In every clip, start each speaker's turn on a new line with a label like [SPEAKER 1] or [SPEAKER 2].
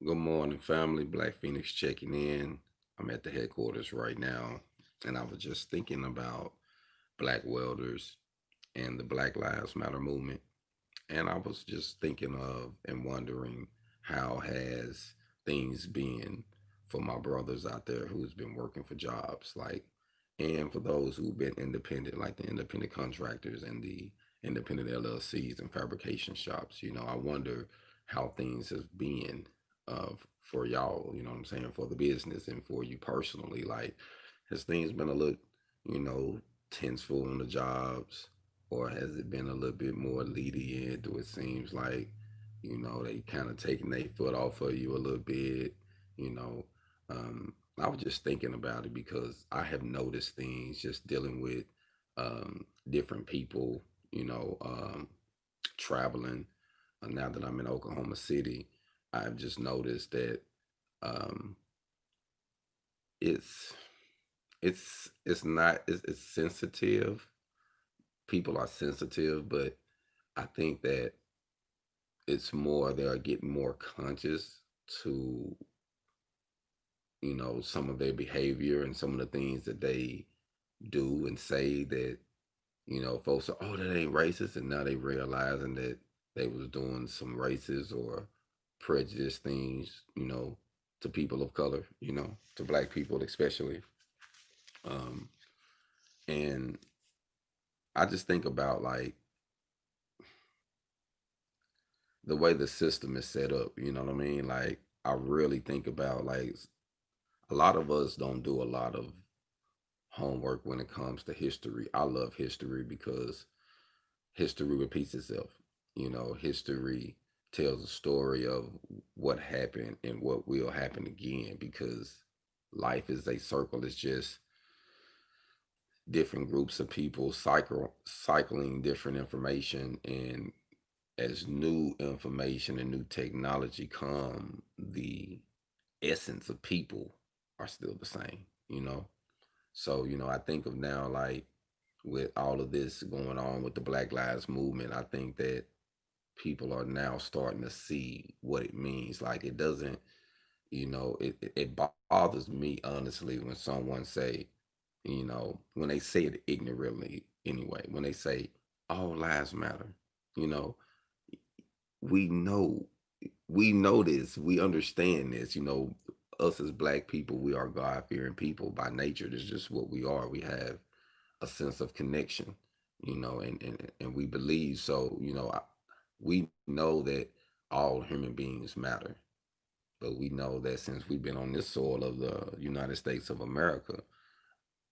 [SPEAKER 1] Good morning, family. Black Phoenix checking in. I'm at the headquarters right now, and I was just thinking about Black Welders and the Black Lives Matter movement. And I was just thinking of and wondering how has things been for my brothers out there who's been working for jobs, like, and for those who've been independent, like the independent contractors and the independent LLCs and fabrication shops. I wonder how things have been for y'all. You know what I'm saying, for the business and for you personally. Like, has things been a little, you know, tenseful on the jobs? Or has it been a little bit more lenient? Or it seems like, they kind of taking their foot off of you a little bit, you know. I was just thinking about it because I have noticed things just dealing with different people, traveling. Now that I'm in Oklahoma City, I've just noticed that um, it's it's not it's sensitive. People are sensitive, but I think that it's more they are getting more conscious to some of their behavior and some of the things that they do and say that folks are, oh, that ain't racist, and now they realizing that they was doing some racist or prejudiced things, to people of color, to black people especially. um and I just think about, like, the way the system is set up, you know what I mean? Like, I really think about, like, a lot of us don't do a lot of homework when it comes to history. I love history because history repeats itself. History tells a story of what happened and what will happen again, because life is a circle. It's just different groups of people cycling different information, and as new information and new technology come, the essence of people are still the same, So, I think of now, like, with all of this going on with the Black Lives Movement, I think that people are now starting to see what it means. Like, it doesn't, it bothers me, honestly, when someone say, when they say it ignorantly anyway, when they say all lives matter, you know, we know we know this, we understand this, us as black people, we are God-fearing people by nature. That's just what we are. We have a sense of connection, and we believe. So, we know that all human beings matter, but we know that since we've been on this soil of the United States of America,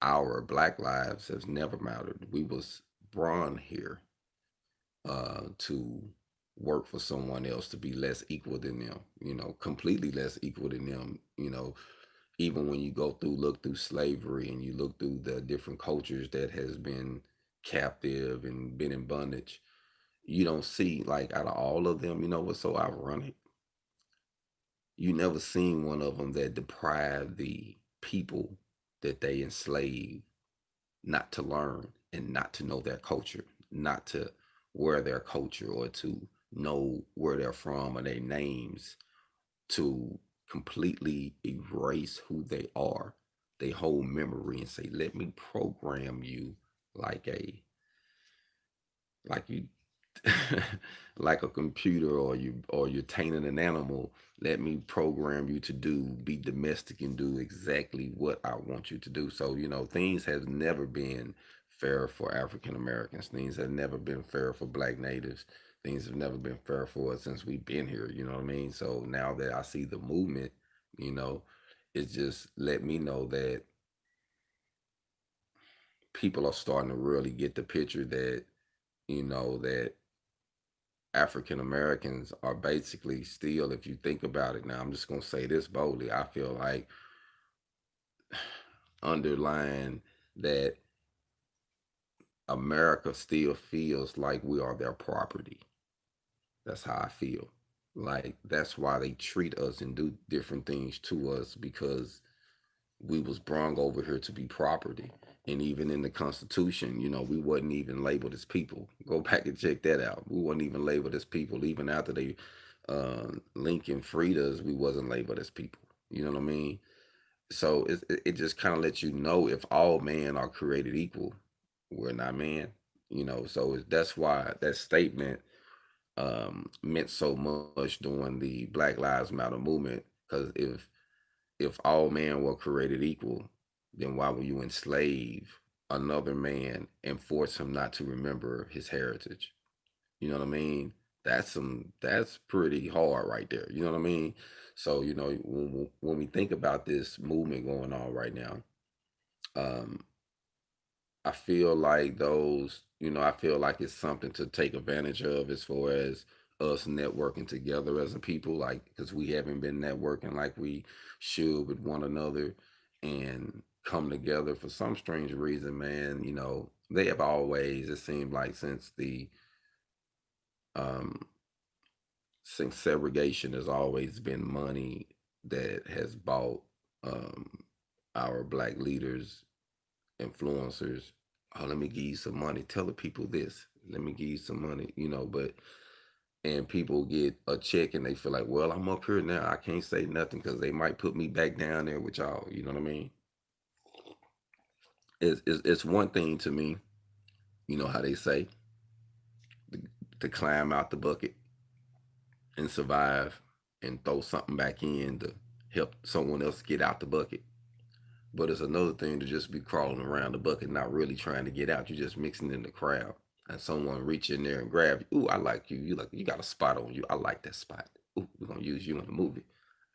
[SPEAKER 1] our black lives has never mattered. We was born here to work for someone else, to be less equal than them, completely less equal than them. Even when you look through slavery, and you look through the different cultures that has been captive and been in bondage, you don't see, like, out of all of them, what's so ironic? You never seen one of them that deprived the people that they enslaved not to learn and not to know their culture, not to wear their culture, or to know where they're from or their names, to completely erase who they are, they whole memory, and say, let me program you like a like you like a computer, or you're tainting an animal. Let me program you to be domestic and do exactly what I want you to do. So, things have never been fair for African Americans. Things have never been fair for black natives. Things have never been fair for us since we've been here, you know what I mean? So now that I see the movement, you know it just let me know that people are starting to really get the picture that, that African Americans are basically still, if you think about it, now I'm just going to say this boldly, I feel like, underlying that, America still feels like we are their property. That's how I feel. Like, that's why they treat us and do different things to us, because we was brung over here to be property. And even in the Constitution, we wasn't even labeled as people. Go back and check that out. We wasn't even labeled as people, even after they Lincoln freed us, we wasn't labeled as people. You know what I mean? So it just kind of lets you know if all men are created equal, we're not men. So that's why that statement meant so much during the Black Lives Matter movement. Because if all men were created equal, then why would you enslave another man and force him not to remember his heritage? You know what I mean? That's pretty hard right there. You know what I mean? So when we think about this movement going on right now, um, I feel like I feel like it's something to take advantage of as far as us networking together as a people, like because we haven't been networking like we should with one another and come together for some strange reason, man. They have always, it seemed like um since segregation has always been money that has bought um our black leaders, influencers. Oh, let me give you some money. Tell the people this. Let me give you some money, but and people get a check and they feel like, well, I'm up here now. I can't say nothing because they might put me back down there with y'all. You know what I mean? It's one thing to me, how they say, to, to climb out the bucket and survive and throw something back in to help someone else get out the bucket. But it's another thing to just be crawling around the bucket, not really trying to get out. You're just mixing in the crowd, and someone reach in there and grab you. Ooh, I like you. You got a spot on you. I like that spot. Ooh, we're gonna use you in the movie.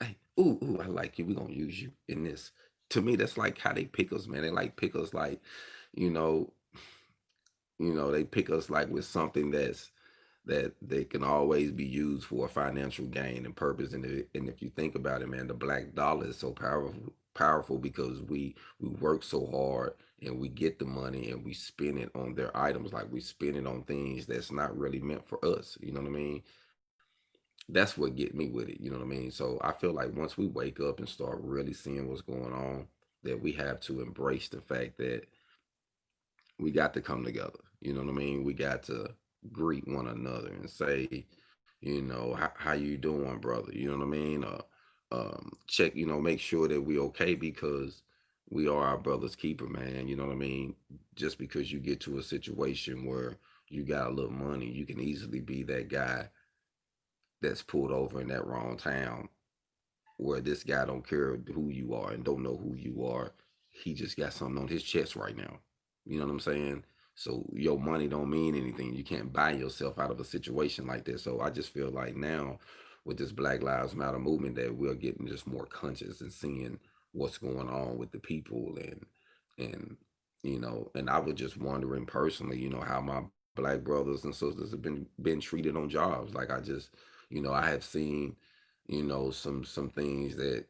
[SPEAKER 1] Hey, ooh, I like you. We're gonna use you in this. To me, that's like how they pick us, man. They like pick us like, you know, they pick us like with something that they can always be used for financial gain and purpose. And if you think about it, man, the black dollar is so powerful because we work so hard and we get the money and we spend it on their items, like we spend it on things that's not really meant for us. You know what I mean? That's what get me with it. You know what I mean? So I feel like once we wake up and start really seeing what's going on, that we have to embrace the fact that we got to come together. You know what I mean? We got to greet one another and say, how you doing, brother? You know what I mean? Check, make sure that we okay because we are our brother's keeper, man. You know what I mean? Just because you get to a situation where you got a little money, you can easily be that guy that's pulled over in that wrong town where this guy don't care who you are and don't know who you are. He just got something on his chest right now. You know what I'm saying? So your money don't mean anything. You can't buy yourself out of a situation like this. So I just feel like now with this Black Lives Matter movement that we're getting just more conscious and seeing what's going on with the people and and I was just wondering personally, how my black brothers and sisters have been treated on jobs. Like I just, I have seen, some things that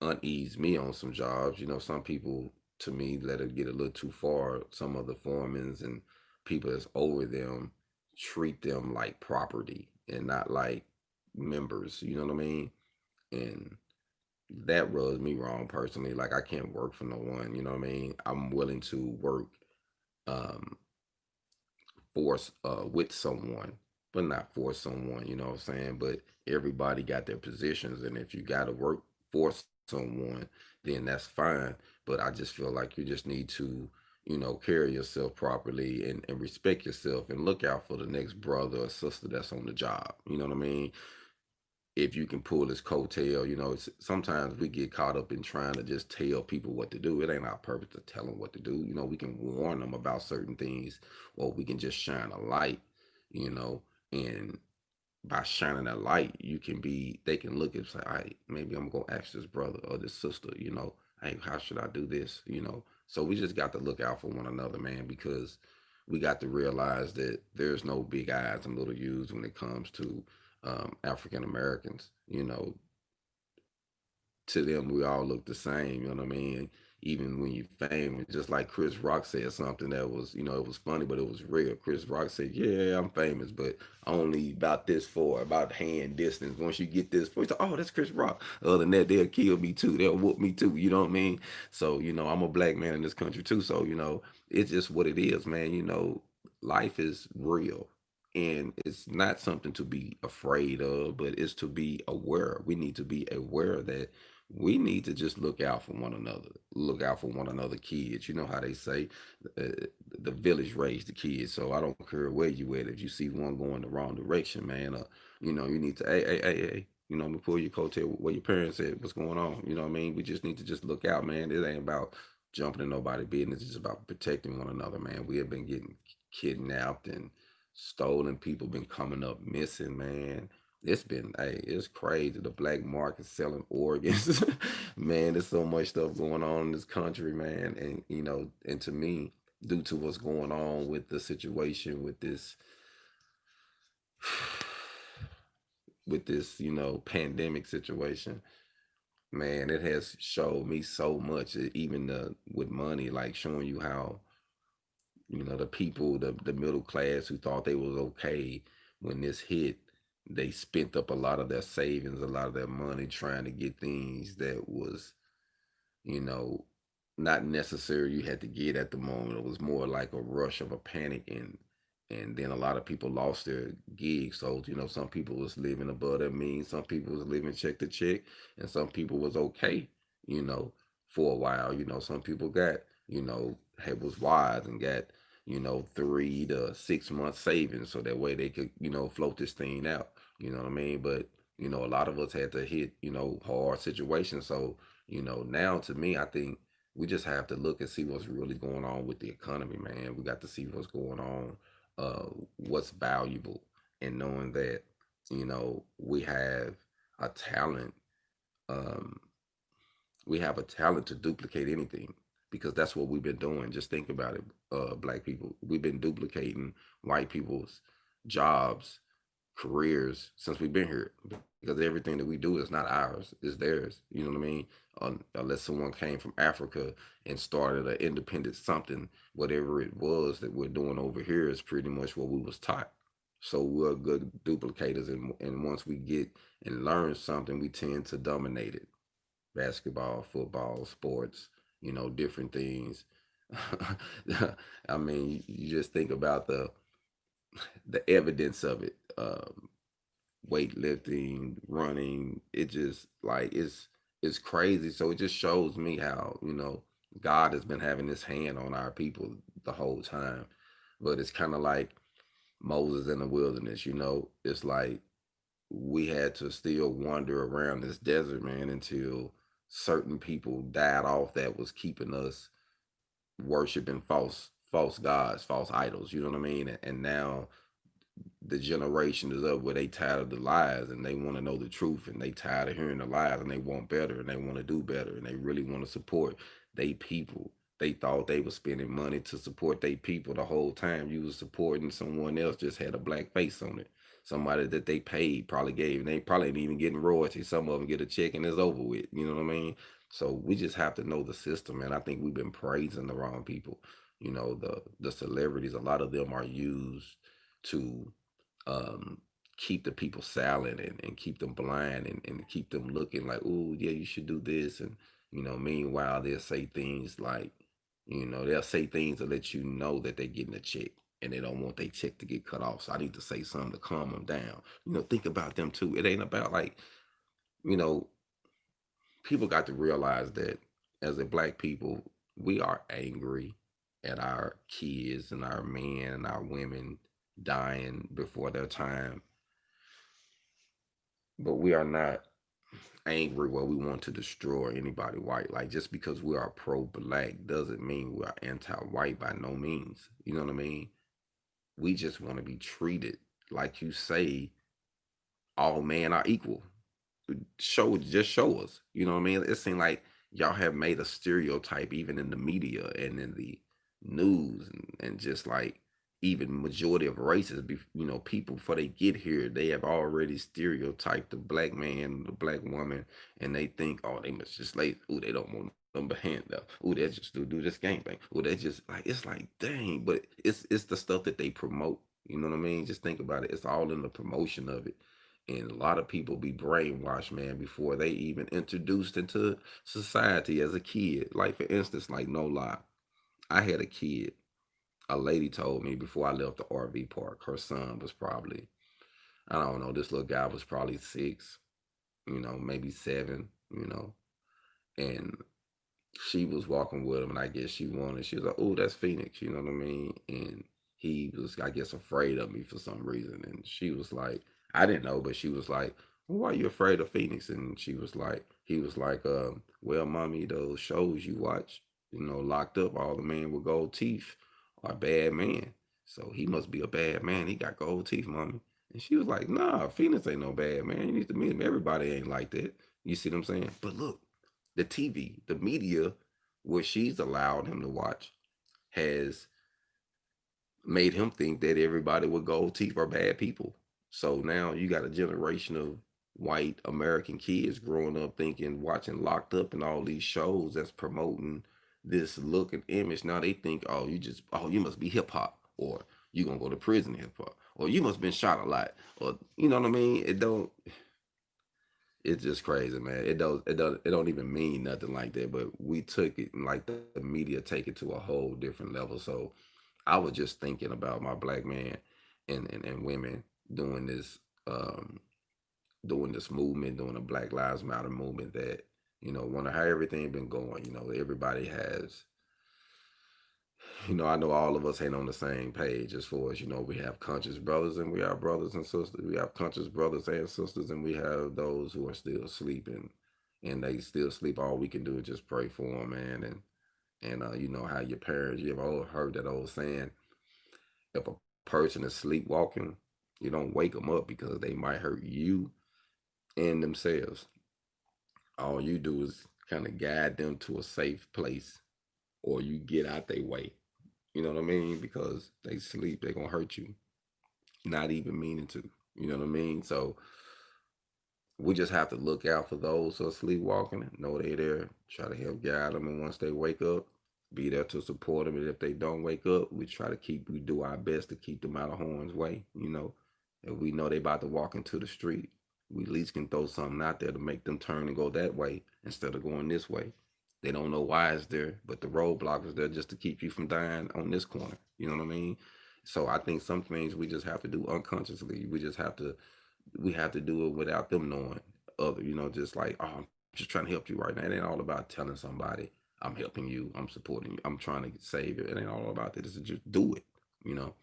[SPEAKER 1] unease me on some jobs. Some people to me let it get a little too far. Some of the foremans and people that's over them treat them like property and not like members. You know what I mean? And that rubs me wrong personally. Like I can't work for no one. You know what I mean? I'm willing to work um force with someone, but not for someone, you know what I'm saying? But everybody got their positions, and if you got to work for someone, then that's fine. But I just feel like you just need to, carry yourself properly and respect yourself and look out for the next brother or sister that's on the job. You know what I mean? If you can pull this coattail, sometimes we get caught up in trying to just tell people what to do. It ain't our purpose to tell them what to do. We can warn them about certain things, or we can just shine a light, you know, and by shining a light, they can look and say, all right, maybe I'm going to ask this brother or this sister, hey, how should I do this? So we just got to look out for one another, man, because we got to realize that there's no big eyes and little U's when it comes to African Americans. To them, we all look the same. You know what I mean? Even when you're famous, just like Chris Rock said something that was, it was funny, but it was real. Chris Rock said, "Yeah, I'm famous, but only about this far, about hand distance. Once you get this far, oh, that's Chris Rock. Other than that, they'll kill me too. They'll whoop me too. You know what I mean? So, I'm a black man in this country too. So, it's just what it is, man. Life is real. And it's not something to be afraid of, but it's to be aware. We need to be aware that we need to just look out for one another, look out for one another kids. You know how they say uh, the village raised the kids. So I don't care where you at. If you see one going the wrong direction, man, you need to, hey, let me pull your coattail where your parents at, what's going on. You know what I mean? We just need to just look out, man. It ain't about jumping in nobody's business. It's about protecting one another, man. We have been getting kidnapped and stolen, people been coming up missing, man. It's been, hey, it's crazy. The black market selling organs. Man, there's so much stuff going on in this country, man. And and to me, due to what's going on with the situation with this, pandemic situation, man, it has showed me so much, even with money, like showing you how the people, the middle class who thought they was okay when this hit, they spent up a lot of their savings, a lot of their money trying to get things that was, you know, not necessary you had to get at the moment. It was more like a rush of a panic, and then a lot of people lost their gigs. So, some people was living above their means, some people was living check to check, and some people was okay, you know, for a while. Some people got, had was wise and got, 3 to 6 months savings so that way they could, float this thing out. You know what I mean? But, a lot of us had to hit, hard situations. So, now to me, I think we just have to look and see what's really going on with the economy, man. We got to see what's going on, what's valuable, and knowing that, we have a talent. Um, we have a talent to duplicate anything because that's what we've been doing. Just think about it, black people. We've been duplicating white people's jobs, careers since we've been here because everything that we do is not ours, it's theirs. You know what I mean? Unless someone came from Africa and started an independent something, whatever it was that we're doing over here is pretty much what we was taught. So we're good duplicators, and once we get and learn something, we tend to dominate it. Basketball, football, sports, different things. I mean, you just think about the evidence of it. Weightlifting, running. It just like it's crazy. So it just shows me how God has been having His hand on our people the whole time. But it's kind of like Moses in the wilderness. It's like we had to still wander around this desert, man, until certain people died off that was keeping us worshiping false gods, false idols. You know what I mean? And now the generation is up where they tired of the lies and they want to know the truth, and they tired of hearing the lies, and they want better, and they want to do better, and they really want to support they people. They thought they were spending money to support they people the whole time. You was supporting someone else, just had a black face on it. Somebody that they paid probably gave, and they probably ain't even getting royalties. Some of them get a check and it's over with. You know what I mean? So we just have to know the system, and I think we've been praising the wrong people. The celebrities, a lot of them are used to um, keep the people silent, and keep them blind, and keep them looking like, oh, yeah, you should do this. And, meanwhile, they'll say things like, they'll say things to let you know that they're getting a check and they don't want their check to get cut off. So I need to say something to calm them down. Think about them too. It ain't about like, you know, people got to realize that as a black people, we are angry at our kids and our men and our women dying before their time, but we are not angry where we want to destroy anybody white. Like, just because we are pro-black doesn't mean we are anti-white by no means. You know what I mean? We just want to be treated like you say all men are equal. Show us. You know what I mean? It seems like y'all have made a stereotype even in the media and in the news, and just like even majority of races, people before they get here, they have already stereotyped the black man, the black woman, and they think, oh, they must just like, oh, they don't want them behind them. Oh, they just do this gang bang. Oh, they just like, it's like, dang, but it's the stuff that they promote. You know what I mean? Just think about it. It's all in the promotion of it. And a lot of people be brainwashed, man, before they even introduced into society as a kid. Like, for instance, like, no lie, I had a kid. a lady told me before I left the RV park, her son was probably, I don't know, this little guy was probably 6, maybe 7, and she was walking with him, and I guess she was like, "Oh, that's Phoenix," you know what I mean? And he was, I guess, afraid of me for some reason. And she was like, I didn't know, but she was like, well, "Why are you afraid of Phoenix?" And he was like, "Well, mommy, those shows you watch, Locked Up, all the men with gold teeth are bad men. So he must be a bad man. He got gold teeth, mommy." And she was like, "Nah, Phoenix ain't no bad man. You need to meet him. Everybody ain't like that." You see what I'm saying? But look, the TV, the media, what she's allowed him to watch, has made him think that everybody with gold teeth are bad people. So now you got a generation of white American kids growing up thinking, watching Locked Up and all these shows that's promoting this look and image. Now they think, oh, you must be hip hop, or you gonna go to prison hip hop, or you must have been shot a lot, or you know what I mean? It's just crazy, man. It don't even mean nothing like that. But we took it, and like the media take it to a whole different level. So I was just thinking about my black man and women doing this doing this movement, doing the Black Lives Matter movement, that, wonder how everything been going. Everybody has, I know all of us ain't on the same page as far as, we have conscious brothers and we have brothers and sisters. We have conscious brothers and sisters, and we have those who are still sleeping, and they still sleep. All we can do is just pray for them, man. And you know how your parents, you ever heard that old saying, if a person is sleepwalking, you don't wake them up because they might hurt you and themselves. All you do is kind of guide them to a safe place, or you get out their way. You know what I mean? Because they sleep, they gonna hurt you, not even meaning to. You know what I mean? So we just have to look out for those who are sleepwalking, know they there, try to help guide them, and once they wake up, be there to support them. And if they don't wake up, we do our best to keep them out of harm's way. If we know they about to walk into the street, we at least can throw something out there to make them turn and go that way instead of going this way. They don't know why it's there, but the roadblock is there just to keep you from dying on this corner. You know what I mean? So I think some things we just have to do unconsciously. We have to do it without them knowing. Just like, oh, I'm just trying to help you right now. It ain't all about telling somebody I'm helping you, I'm supporting you, I'm trying to save you. It ain't all about that. It's just do it. You know.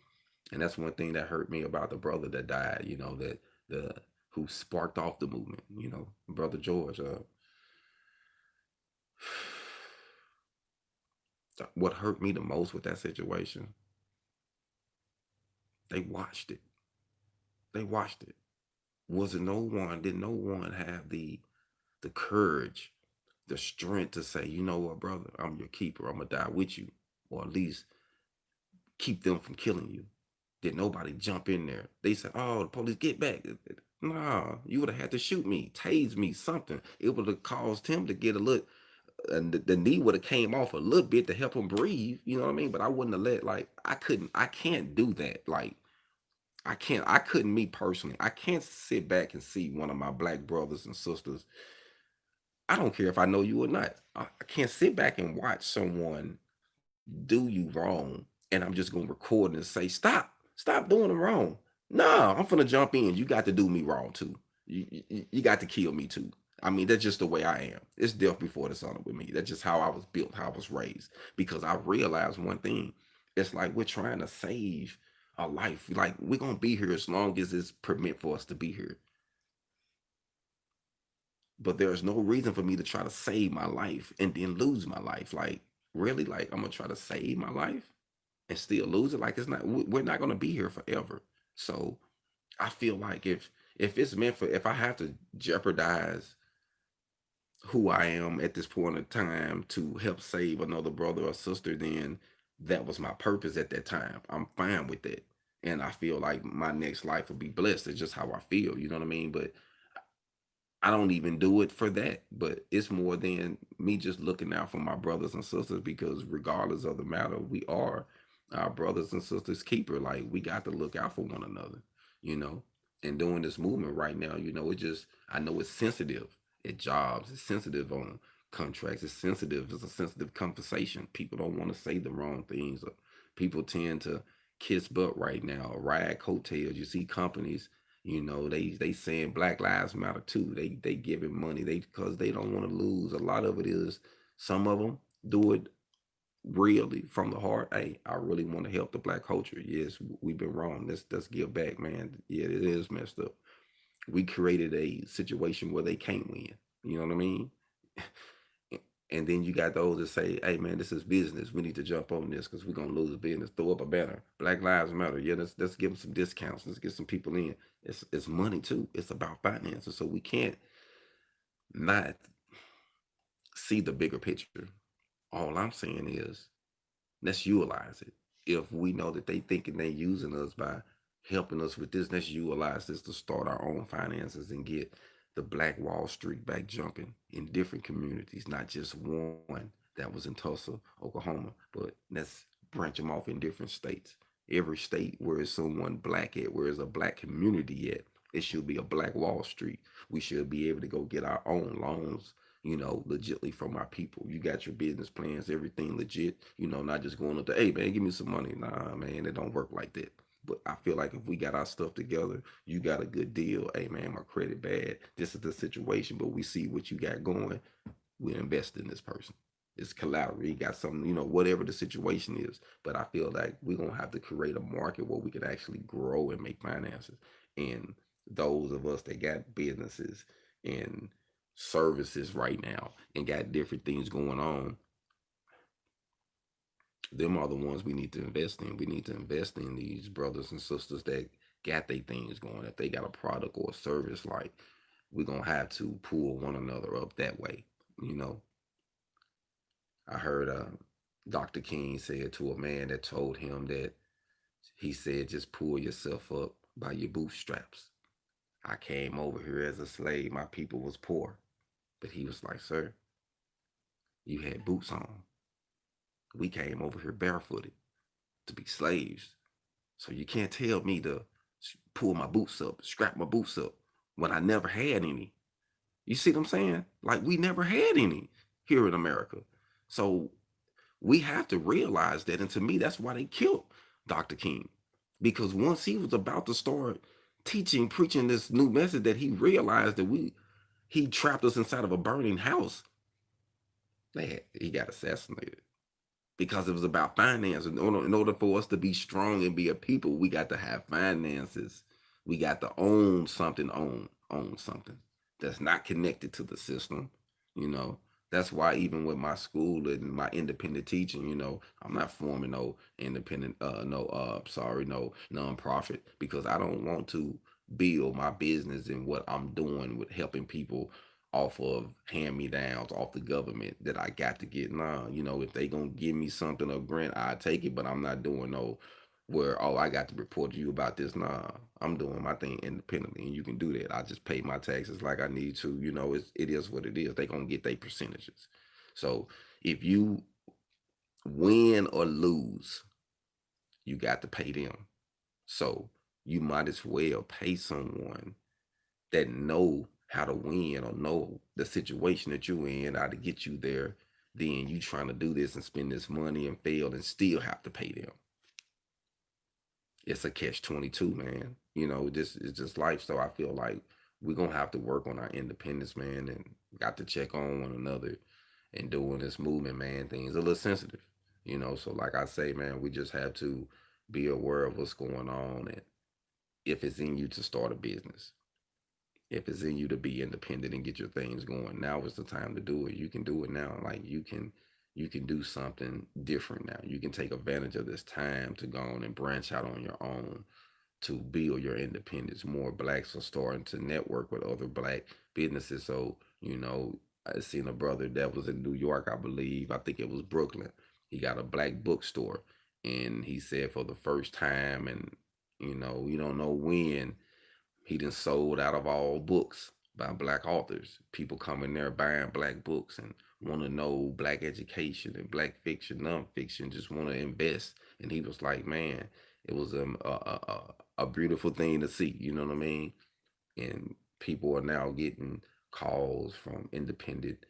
[SPEAKER 1] And that's one thing that hurt me about the brother that died. That the who sparked off the movement. Brother George. What hurt me the most with that situation, they watched it. They watched it. Was it no one? Did no one have the courage, the strength to say, you know what, brother, I'm your keeper. I'm gonna die with you, or at least keep them from killing you? Did nobody jump in there? They said, "Oh, the police, get back!" Nah, you would have had to shoot me, tase me, something. It would have caused him to get a little, and the knee would have came off a little bit to help him breathe. You know what I mean? But I wouldn't have let, like, I can't do that. Like, I couldn't, me personally. I can't sit back and see one of my black brothers and sisters. I don't care if I know you or not. I can't sit back and watch someone do you wrong, and I'm just gonna record and say, stop doing them wrong. No, I'm gonna jump in. You got to do me wrong too. You got to kill me too. I mean, that's just the way I am. It's death before dishonor with me. That's just how I was built, how I was raised. Because I realized one thing. It's like we're trying to save a life. Like, we're gonna be here as long as it's permit for us to be here. But there's no reason for me to try to save my life and then lose my life. Like, really? Like, I'm gonna try to save my life and still lose it? Like, it's not, we're not gonna be here forever. So I feel like if it's meant for, if I have to jeopardize who I am at this point in time to help save another brother or sister, then that was my purpose at that time. I'm fine with that. And I feel like my next life will be blessed. It's just how I feel, you know what I mean? But I don't even do it for that, but it's more than me just looking out for my brothers and sisters, because regardless of the matter, we are our brothers and sisters keeper. Like, we got to look out for one another, you know. And doing this movement right now, it just, I know it's sensitive at jobs, it's sensitive on contracts, it's sensitive, it's a sensitive conversation. People don't want to say the wrong things, or People tend to kiss butt right now, ride coattails. You see companies, they saying Black Lives Matter too. They giving money because they don't want to lose. A lot of it is some of them do it really from the heart. Hey, I really want to help the black culture. Yes, we've been wrong. Let's give back, man. Yeah, it is messed up. We created a situation where they can't win. You know what I mean? And then you got those that say, "Hey, man, this is business. We need to jump on this because we're gonna lose business. Throw up a banner. Black Lives Matter. Yeah, let's give them some discounts. Let's get some people in. It's money too. It's about finances. So we can't not see the bigger picture. All I'm saying is let's utilize it. If we know that they thinking they using us by helping us with this, let's utilize this to start our own finances and get the Black Wall Street back jumping in different communities, not just one that was in Tulsa, Oklahoma, but let's branch them off in different states. Every state where is someone black at, where is a black community at, it should be a Black Wall Street. We should be able to go get our own loans, legitly from our people. You got your business plans, everything legit, not just going up to, hey man, give me some money. Nah, man, it don't work like that. But I feel like if we got our stuff together, you got a good deal. Hey man, my credit bad. This is the situation, but we see what you got going. We invest in this person. It's collateral. You got something, whatever the situation is. But I feel like we're gonna have to create a market where we can actually grow and make finances. And those of us that got businesses and services right now and got different things going on, them are the ones we need to invest in. We need to invest in these brothers and sisters that got their things going. If they got a product or a service, like we're gonna have to pull one another up that way. You know, I heard Dr. King said to a man that told him that he said, just pull yourself up by your bootstraps. I came over here as a slave. My people was poor. But he was like, sir, you had boots on. We came over here barefooted to be slaves. So you can't tell me to pull my boots up, strap my boots up when I never had any. You see what I'm saying? Like we never had any here in America. So we have to realize that. And to me, that's why they killed Dr. King. Because once he was about to start teaching, preaching this new message, that he realized that he trapped us inside of a burning house. He got assassinated because it was about finance. In order for us to be strong and be a people, we got to have finances. We got to own something, own something that's not connected to the system. You know, that's why even with my school and my independent teaching, I'm not forming no independent, no nonprofit, because I don't want to build my business and what I'm doing with helping people off of hand me downs off the government that I got to get. Nah, if they gonna give me something, a grant, I take it, but I'm not doing no where, oh, I got to report to you about this. Nah, I'm doing my thing independently, and you can do that. I just pay my taxes like I need to. It is what it is. They gonna get their percentages. So if you win or lose, you got to pay them. So you might as well pay someone that know how to win or know the situation that you're in, how to get you there. Then you trying to do this and spend this money and fail and still have to pay them. It's a catch 22, man. This is just life. So I feel like we're gonna have to work on our independence, man, and got to check on one another and doing this movement, man. Things a little sensitive, So like I say, man, we just have to be aware of what's going on, and if it's in you to start a business, if it's in you to be independent and get your things going, now is the time to do it. You can do it now. Like you can do something different now. You can take advantage of this time to go on and branch out on your own to build your independence. More blacks are starting to network with other black businesses. So, I seen a brother that was in New York, I believe. I think it was Brooklyn. He got a black bookstore. And he said for the first time, and you don't know when, he done sold out of all books by black authors. People come in there buying black books and want to know black education and black fiction, nonfiction, just want to invest. And he was like, man, it was a beautiful thing to see. You know what I mean? And people are now getting calls from independent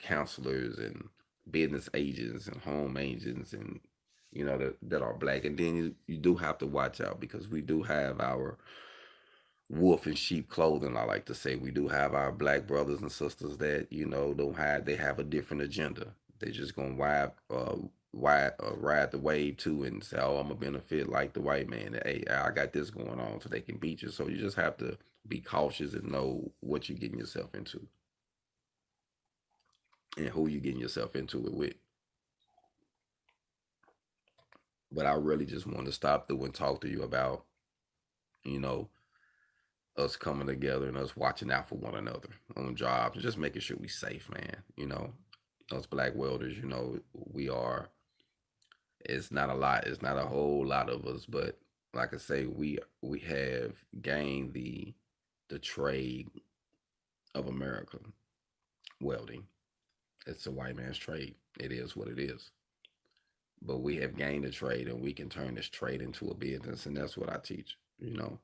[SPEAKER 1] counselors and business agents and home agents and that are black. And then you do have to watch out because we do have our wolf in sheep clothing. I like to say we do have our black brothers and sisters that don't have they have a different agenda. They just gonna ride the wave too and say, oh, I'm gonna benefit like the white man. Hey, I got this going on, so they can beat you. So you just have to be cautious and know what you're getting yourself into and who you're getting yourself into it with. But I really just want to stop through and talk to you about, you know, us coming together and us watching out for one another on jobs and just making sure we safe, man. Us black welders, we are. It's not a lot. It's not a whole lot of us, but like I say, we have gained the trade of America, welding. It's a white man's trade. It is what it is. But we have gained a trade, and we can turn this trade into a business, and that's what I teach. To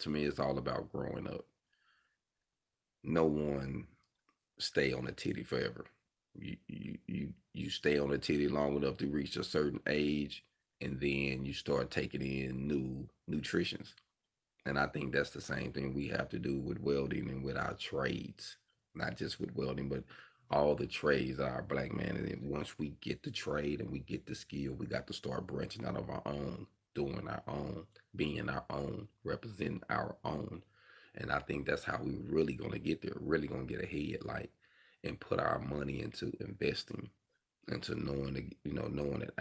[SPEAKER 1] me, it's all about growing up. No one stay on a titty forever. You stay on a titty long enough to reach a certain age, and then you start taking in new nutritions. And I think that's the same thing we have to do with welding and with our trades, not just with welding, but all the trades that our black man. And then once we get the trade and we get the skill, we got to start branching out of our own, doing our own, being our own, representing our own. And I think that's how we really gonna get there, really gonna get ahead, like, and put our money into investing, into knowing it.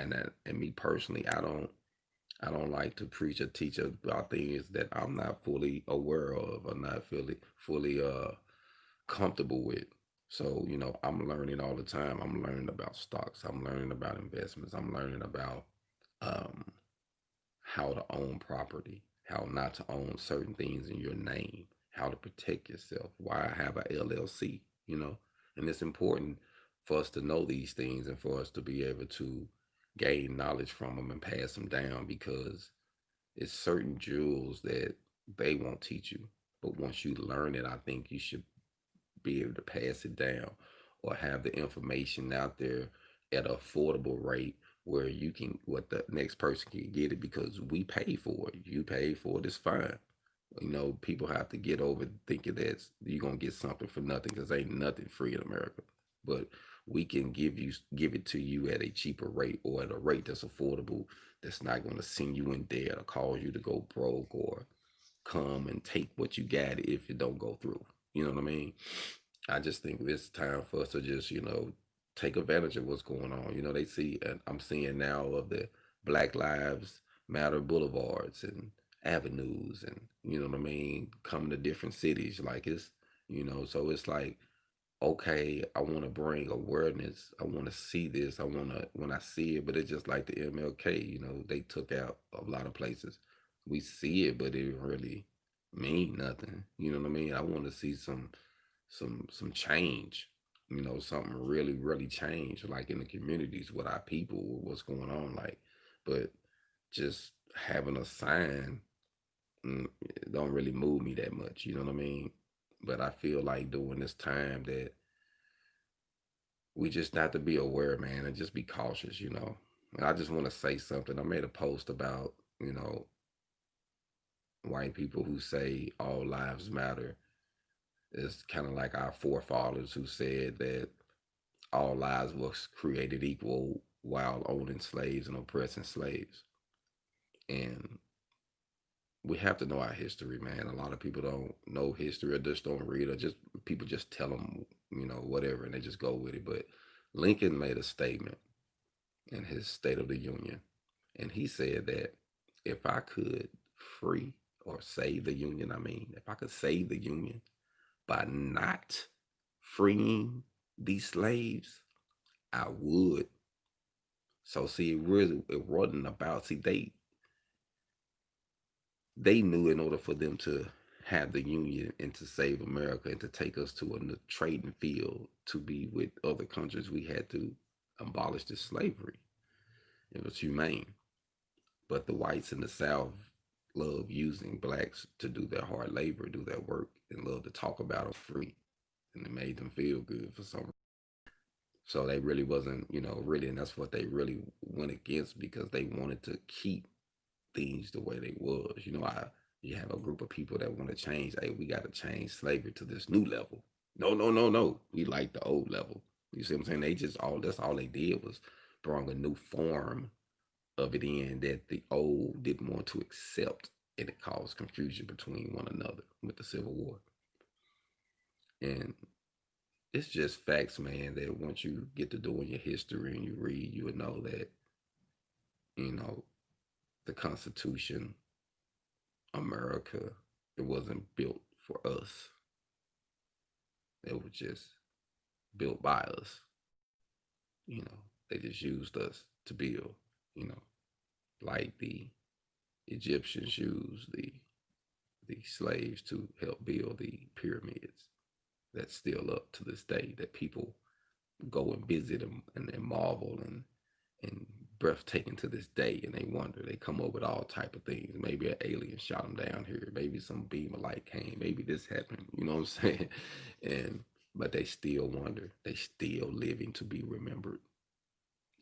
[SPEAKER 1] And me personally, I don't like to preach or teach about things that I'm not fully aware of or not fully comfortable with. So, I'm learning all the time. I'm learning about stocks. I'm learning about investments. I'm learning about um, how to own property, how not to own certain things in your name, how to protect yourself, why I have a LLC, and it's important for us to know these things and for us to be able to gain knowledge from them and pass them down because it's certain jewels that they won't teach you. But once you learn it, I think you should be able to pass it down or have the information out there at an affordable rate where you can what the next person can get it because we pay for it. You pay for it, it's fine. People have to get over thinking that you're gonna get something for nothing because ain't nothing free in America. But we can give it to you at a cheaper rate or at a rate that's affordable, that's not gonna send you in debt or cause you to go broke or come and take what you got if it don't go through. You know what I mean? I just think it's time for us to just, take advantage of what's going on. They see, and I'm seeing now of the Black Lives Matter boulevards and avenues, and you know what I mean, coming to different cities. Like so it's like, okay, I want to bring awareness. I want to see this. I want to when I see it, but it's just like the MLK. They took out a lot of places. We see it, but it didn't really mean nothing. You know what I mean? I want to see some change. Something really really change, like in the communities with our people, with what's going on. Like, but just having a sign it don't really move me that much. You know what I mean? But I feel like during this time that we just have to be aware, man, and just be cautious. And I just want to say something. I made a post about, white people who say all lives matter. It's kind of like our forefathers who said that all lives was created equal while owning slaves and oppressing slaves. And we have to know our history, man. A lot of people don't know history or just don't read or just people just tell them, whatever, and they just go with it. But Lincoln made a statement in his State of the Union. And he said that if I could free or save the Union, I mean, if I could save the Union by not freeing these slaves, I would. So see, it wasn't about they knew in order for them to have the Union and to save America and to take us to a trading field to be with other countries, we had to abolish the slavery. It was humane. But the whites in the South love using blacks to do their hard labor, do their work, and love to talk about them free. And it made them feel good for some reason. So they really wasn't, really, and that's what they really went against because they wanted to keep things the way they was. You have a group of people that want to change. Hey, we got to change slavery to this new level. No, no, no, no. We like the old level. You see what I'm saying? They just all that's all they did was bring a new form of it in that the old didn't want to accept, and it caused confusion between one another with the Civil War. And it's just facts, man, that once you get to doing your history and you read, you would know that, you know, the Constitution, America, it wasn't built for us. It was just built by us. You know, they just used us to build, you know, like the Egyptians used the slaves to help build the pyramids. That's still up to this day that people go and visit them and marvel and breathtaking to this day, and they wonder, they come up with all type of things. Maybe an alien shot them down here, maybe some beam of light came, maybe this happened, you know what I'm saying? And but they still wonder, they still living to be remembered.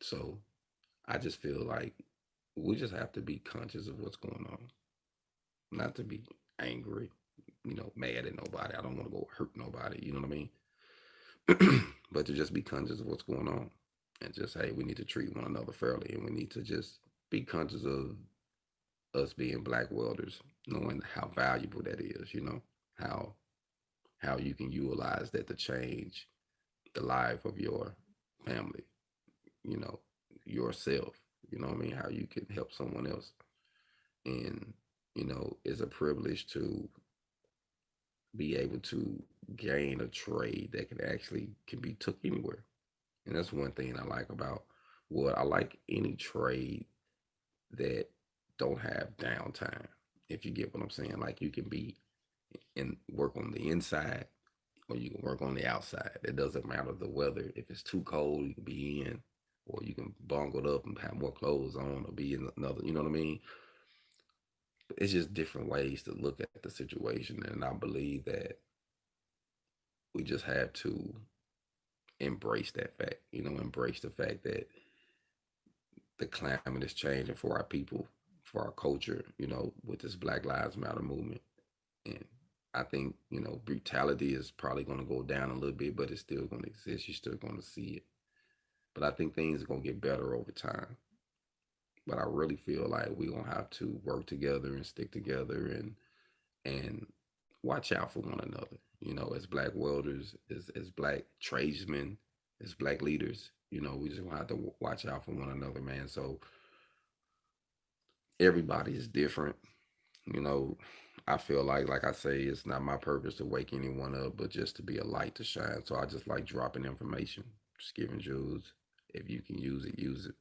[SPEAKER 1] So I just feel like we just have to be conscious of what's going on, not to be angry, mad at nobody. I don't want to go hurt nobody, you know what I mean? But to just be conscious of what's going on and just, hey, we need to treat one another fairly, and we need to just be conscious of us being black welders, knowing how valuable that is, how how you can utilize that to change the life of your family, you know, yourself, you know what I mean? How you can help someone else. And, it's a privilege to be able to gain a trade that can be took anywhere. And that's one thing I like about what I like any trade that don't have downtime. If you get what I'm saying, like you can be and work on the inside or you can work on the outside. It doesn't matter the weather. If it's too cold, you can be in, or you can bungle up and have more clothes on or be in another, you know what I mean? It's just different ways to look at the situation. And I believe that we just have to embrace that fact, embrace the fact that the climate is changing for our people, for our culture, with this Black Lives Matter movement. And I think, brutality is probably going to go down a little bit, but it's still going to exist. You're still going to see it. But I think things are going to get better over time. But I really feel like we're going to have to work together and stick together and watch out for one another. As black welders, as black tradesmen, as black leaders, we just gonna have to watch out for one another, man. So everybody is different. You know, I feel like I say, it's not my purpose to wake anyone up, but just to be a light to shine. So I just like dropping information, just giving jewels. If you can use it, use it.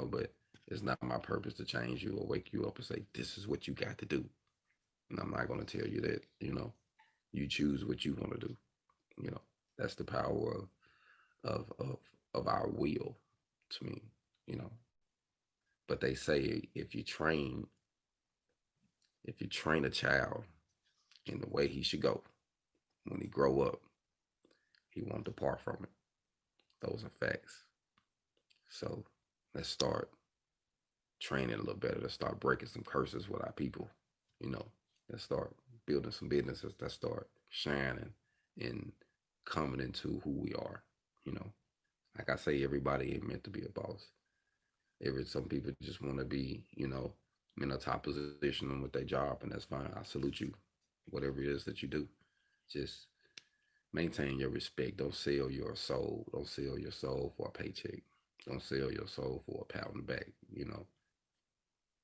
[SPEAKER 1] But it's not my purpose to change you or wake you up and say, this is what you got to do. And I'm not going to tell you that, you choose what you want to do. You know, that's the power of of of our will to me, you know. But they say if you train a child in the way he should go, when he grow up, he won't depart from it. Those are facts. So let's start training a little better. Let's start breaking some curses with our people. You know, let's start building some businesses. Let's start shining and coming into who we are. You know, like I say, everybody ain't meant to be a boss. Some people just want to be, in a top position with their job, and that's fine. I salute you, whatever it is that you do. Just maintain your respect. Don't sell your soul. Don't sell your soul for a paycheck. Don't sell your soul for a pound back.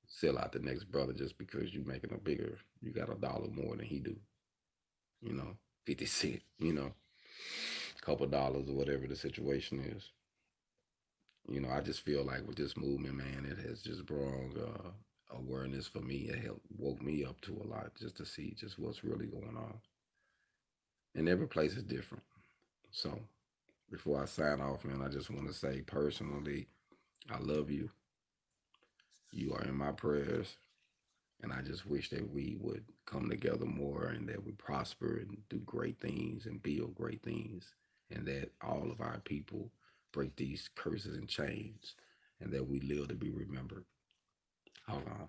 [SPEAKER 1] Sell out the next brother just because you got $1 more than he do. 50 cent. A couple dollars or whatever the situation is. I just feel like with this movement, man, it has just brought awareness for me. It helped woke me up to a lot just to see just what's really going on. And every place is different. So before I sign off, man, I just want to say personally, I love you. You are in my prayers. And I just wish that we would come together more and that we prosper and do great things and build great things. And that all of our people break these curses and chains, and that we live to be remembered. Hold on.